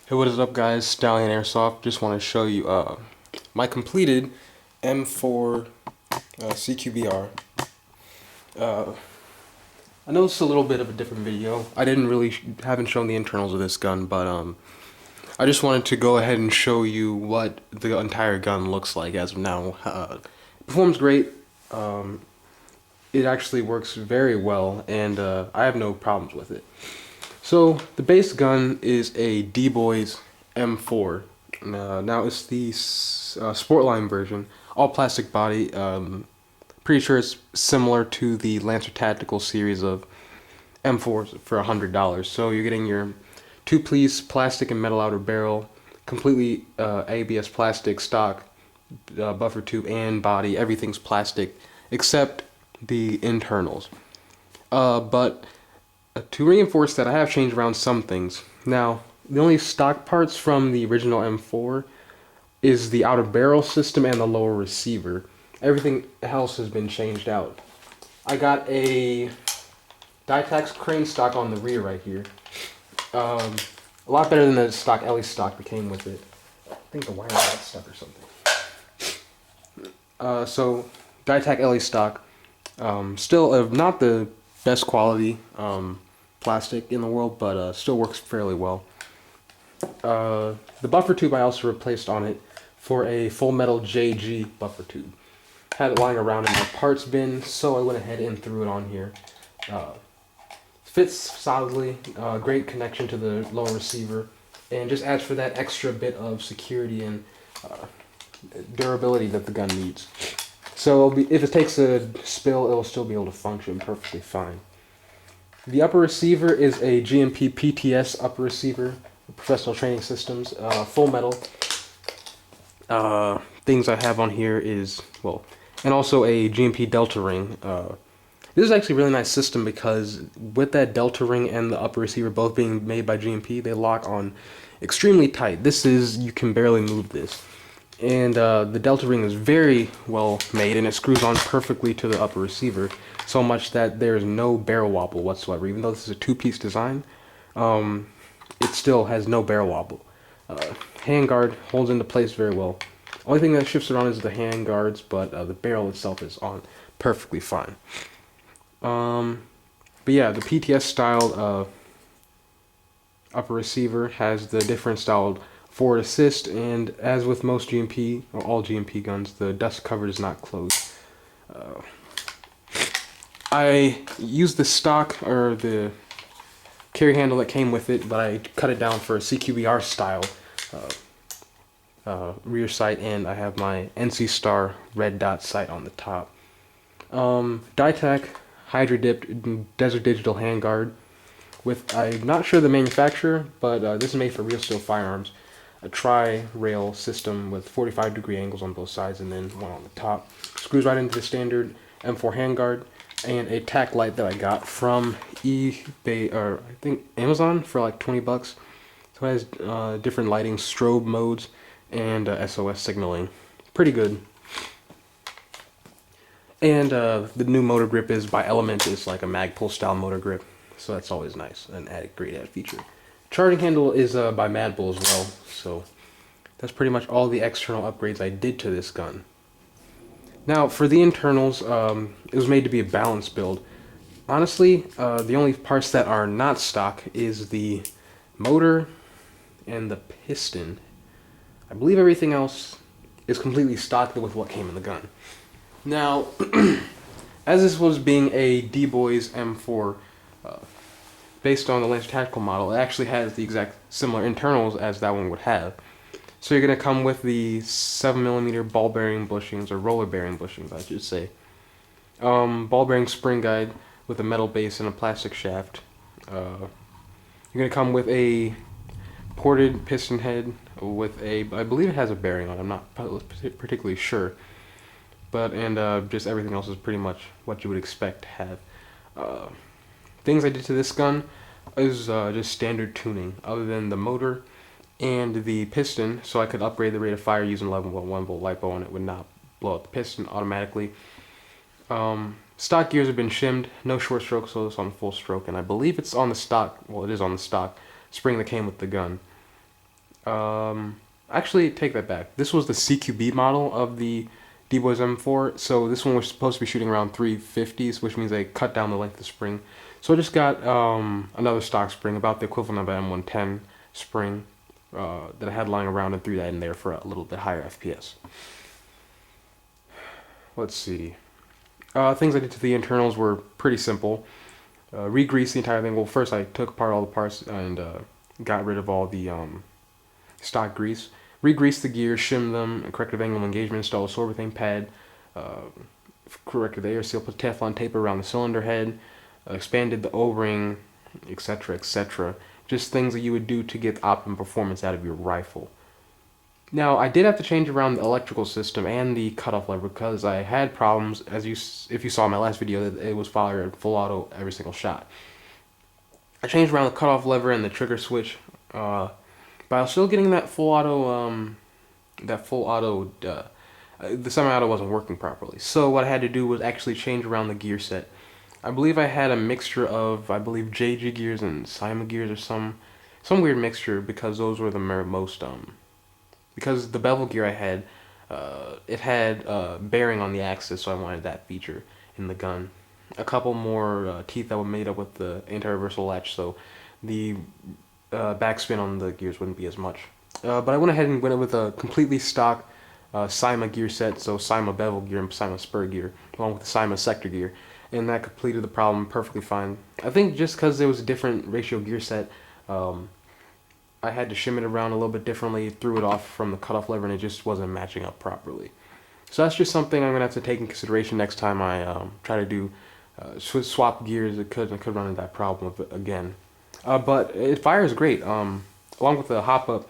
Hey, what is up, guys? Stallion Airsoft. Just want to show you my completed M4 cqbr. I know it's a little bit of a different video. I didn't really haven't shown the internals of this gun, but I just wanted to go ahead and show you what the entire gun looks like as of now. It performs great. It actually works very well, and I have no problems with it. So the base gun is a D-Boys M4. Now it's the Sportline version, all plastic body. Pretty sure it's similar to the Lancer Tactical series of M4s for $100. So you're getting your two-piece plastic and metal outer barrel, completely ABS plastic stock, buffer tube and body. Everything's plastic except the internals. But to reinforce that, I have changed around some things. Now, the only stock parts from the original M4 is the outer barrel system and the lower receiver. Everything else has been changed out. I got a Dytax crane stock on the rear right here. A lot better than the stock Ellie stock that came with it. I think the wire got stuck or something. So, Dytac Ellie stock. Still not the best quality plastic in the world, but still works fairly well. The buffer tube I also replaced on it for a full metal JG buffer tube. Had it lying around in my parts bin, so I went ahead and threw it on here. Fits solidly, great connection to the lower receiver, and just adds for that extra bit of security and durability that the gun needs. So if it takes a spill, it'll still be able to function perfectly fine. The upper receiver is a GMP PTS upper receiver, Professional Training Systems, full metal. Things I have on here is, well, and also a GMP Delta ring. This is actually a really nice system because with that Delta ring and the upper receiver both being made by GMP, they lock on extremely tight. You can barely move this. And the Delta ring is very well made, and it screws on perfectly to the upper receiver, so much that there's no barrel wobble whatsoever. Even though this is a two-piece design, it still has no barrel wobble. Handguard holds into place very well. Only thing that shifts around is the hand guards, but the barrel itself is on perfectly fine. But yeah, the PTS styled upper receiver has the different styled forward assist, and as with most GMP, or all GMP guns, the dust cover is not closed. I used the stock, or the carry handle that came with it, but I cut it down for a CQBR style rear sight, and I have my NC Star red dot sight on the top. Dytac Hydra Dipped Desert Digital handguard with, I'm not sure the manufacturer, but this is made for Real Steel Firearms. A tri-rail system with 45-degree angles on both sides and then one on the top. Screws right into the standard M4 handguard, and a tack light that I got from eBay, or I think Amazon, for like 20 bucks. So it has different lighting, strobe modes, and SOS signaling. Pretty good. And the new motor grip is by Element. It's like a Magpul style motor grip, so that's always nice, an great add feature. Charging handle is by Madbull as well, so that's pretty much all the external upgrades I did to this gun. Now, for the internals, it was made to be a balanced build. Honestly, the only parts that are not stock is the motor and the piston. I believe everything else is completely stock with what came in the gun. Now, as this was being a D-Boys M4, based on the Lancer Tactical model, it actually has the exact similar internals as that one would have. So you're going to come with the 7mm ball bearing bushings, or roller bearing bushings, I should say. Ball bearing spring guide with a metal base and a plastic shaft. You're going to come with a ported piston head with a, I believe it has a bearing on it, I'm not particularly sure. But, and just everything else is pretty much what you would expect to have. Things I did to this gun is just standard tuning, other than the motor and the piston, so I could upgrade the rate of fire using 11.1 volt LiPo, and it would not blow up the piston automatically. Stock gears have been shimmed, no short stroke, so it's on full stroke, and I believe it's on the stock, well, it is on the stock spring that came with the gun. Actually, take that back. This was the CQB model of the D-Boys M4, so this one was supposed to be shooting around 350s, which means they cut down the length of the spring. So I just got another stock spring, about the equivalent of an M110 spring that I had lying around, and threw that in there for a little bit higher FPS. Let's see. Things I did to the internals were pretty simple. Re-grease the entire thing. Well, first I took apart all the parts and got rid of all the stock grease. Re-greased the gears, shimmed them, corrective angle of engagement, installed a sorbethane pad, corrected the air seal, put Teflon tape around the cylinder head, expanded the O-ring, etc., etc. Just things that you would do to get optimum performance out of your rifle. Now, I did have to change around the electrical system and the cutoff lever because I had problems, if you saw in my last video, that it was fired full auto every single shot. I changed around the cutoff lever and the trigger switch, but I was still getting that full auto, the semi-auto wasn't working properly. So what I had to do was actually change around the gear set. I believe I had a mixture of, JG gears and Cyma gears, or some weird mixture, because those were the most, because the bevel gear I had, it had bearing on the axis, so I wanted that feature in the gun. A couple more teeth that were made up with the anti-reversal latch, so the backspin on the gears wouldn't be as much. But I went ahead and went with a completely stock Cyma gear set, so Cyma bevel gear and Cyma spur gear, along with the Cyma sector gear, and that completed the problem perfectly fine. I think just because there was a different ratio gear set, I had to shim it around a little bit differently, threw it off from the cutoff lever, and it just wasn't matching up properly. So that's just something I'm going to have to take in consideration next time I try to do swap gears. I could run into that problem again. But it fires great. Along with the hop-up,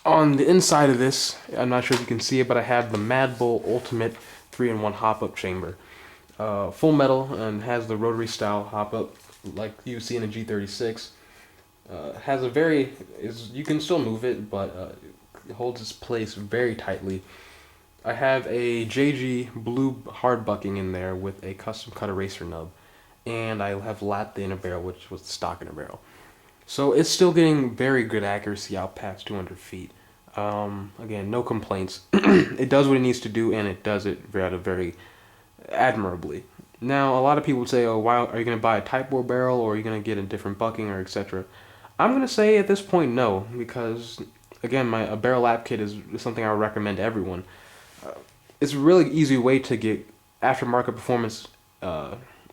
on the inside of this, I'm not sure if you can see it, but I have the Mad Bull Ultimate 3-in-1 hop-up chamber. Full metal, and has the rotary style hop-up like you see in a G36. Has a you can still move it, but it holds its place very tightly. I have a JG blue hard bucking in there with a custom cut eraser nub, and I have lapped the inner barrel, which was the stock inner barrel. So it's still getting very good accuracy out past 200 feet. Again, no complaints. It does what it needs to do, and it does it very admirably. Now, a lot of people would say, oh, why are you going to buy a Type bore barrel, or are you going to get a different bucking, or etc.? I'm going to say at this point no, because again, a barrel lap kit is something I would recommend to everyone. It's a really easy way to get aftermarket performance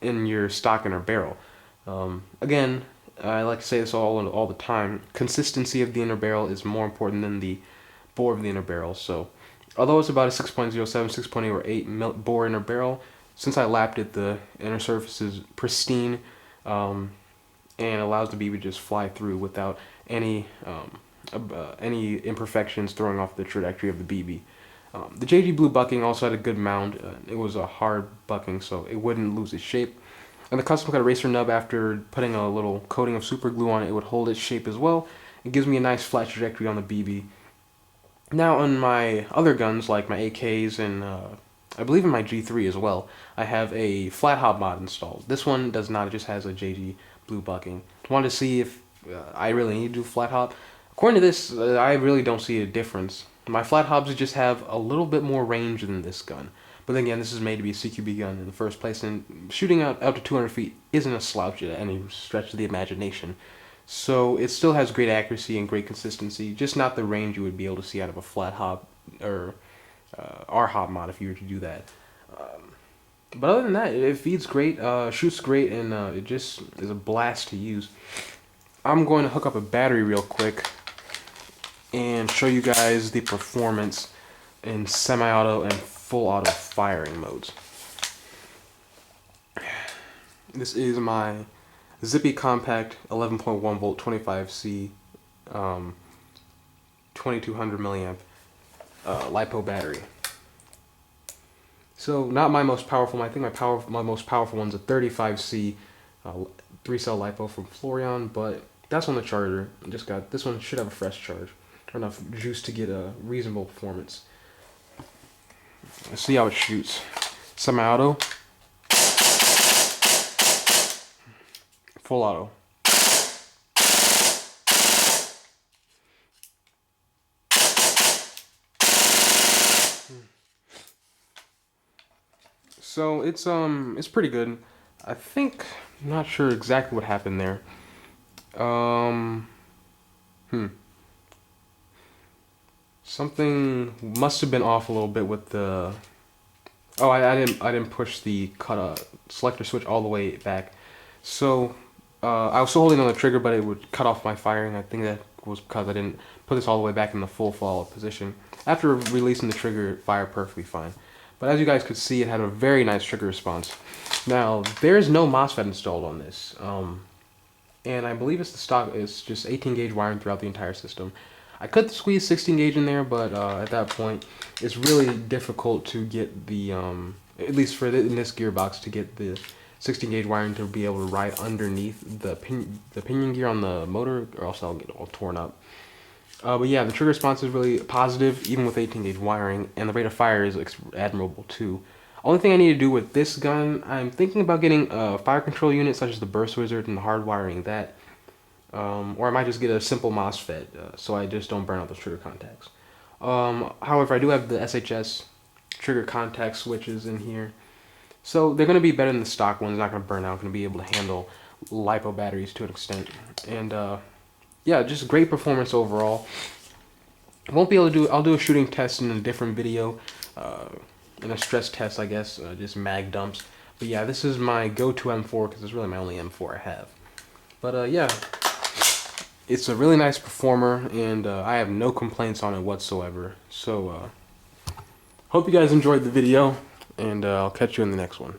in your stock inner barrel. Again, I like to say this all the time. Consistency of the inner barrel is more important than the bore of the inner barrel. So, although it's about a 6.07, 6.8, or 8 bore inner barrel, since I lapped it, the inner surface is pristine, and allows the BB to just fly through without any imperfections throwing off the trajectory of the BB. The JG Blue bucking also had a good mound. It was a hard bucking, so it wouldn't lose its shape. And the custom cut eraser nub, after putting a little coating of super glue on it, it would hold its shape as well. It gives me a nice flat trajectory on the BB. Now on my other guns, like my AKs and I believe in my G3 as well, I have a flat hop mod installed. This one does not, it just has a JG Blue bucking. I wanted to see if I really need to do flat hop. According to this, I really don't see a difference. My flat hops just have a little bit more range than this gun. But then again, this is made to be a CQB gun in the first place, and shooting out to 200 feet isn't a slouch at any stretch of the imagination. So it still has great accuracy and great consistency, just not the range you would be able to see out of a flat hop or R hop mod if you were to do that. But other than that, it feeds great, shoots great, and it just is a blast to use. I'm going to hook up a battery real quick and show you guys the performance in semi-auto and full auto firing modes. This is my Zippy Compact 11.1 volt 25C 2200 milliamp LiPo battery. So not my most powerful. I think my most powerful one's a 35C 3-cell LiPo from Florian, but that's on the charger. Just got this one, should have a fresh charge, enough juice to get a reasonable performance. Let's see how it shoots. Semi-auto, full auto. So it's pretty good. I think, I'm not sure exactly what happened there. Um, Something must have been off a little bit with the. Oh, I didn't push the selector switch all the way back. So I was still holding on the trigger, but it would cut off my firing. I think that was because I didn't put this all the way back in the full fall position. After releasing the trigger, it fired perfectly fine. But as you guys could see, it had a very nice trigger response. Now, there's no MOSFET installed on this. And I believe it's the stock, it's just 18 gauge wiring throughout the entire system. I could squeeze 16 gauge in there, but at that point, it's really difficult to get the, at least in this gearbox, to get the 16 gauge wiring to be able to ride underneath the pinion gear on the motor, or else I'll get all torn up. But yeah, the trigger response is really positive, even with 18 gauge wiring, and the rate of fire is admirable too. Only thing I need to do with this gun, I'm thinking about getting a fire control unit such as the Burst Wizard and hardwiring that. Or I might just get a simple MOSFET so I just don't burn out those trigger contacts. However, I do have the SHS trigger contact switches in here. So they're going to be better than the stock ones, not going to burn out, going to be able to handle LiPo batteries to an extent. And yeah, just great performance overall. I won't be able to do, I'll do a shooting test in a different video. In a stress test, I guess, just mag dumps. But yeah, this is my go-to M4 because it's really my only M4 I have. But yeah, it's a really nice performer, and I have no complaints on it whatsoever. So hope you guys enjoyed the video, and I'll catch you in the next one.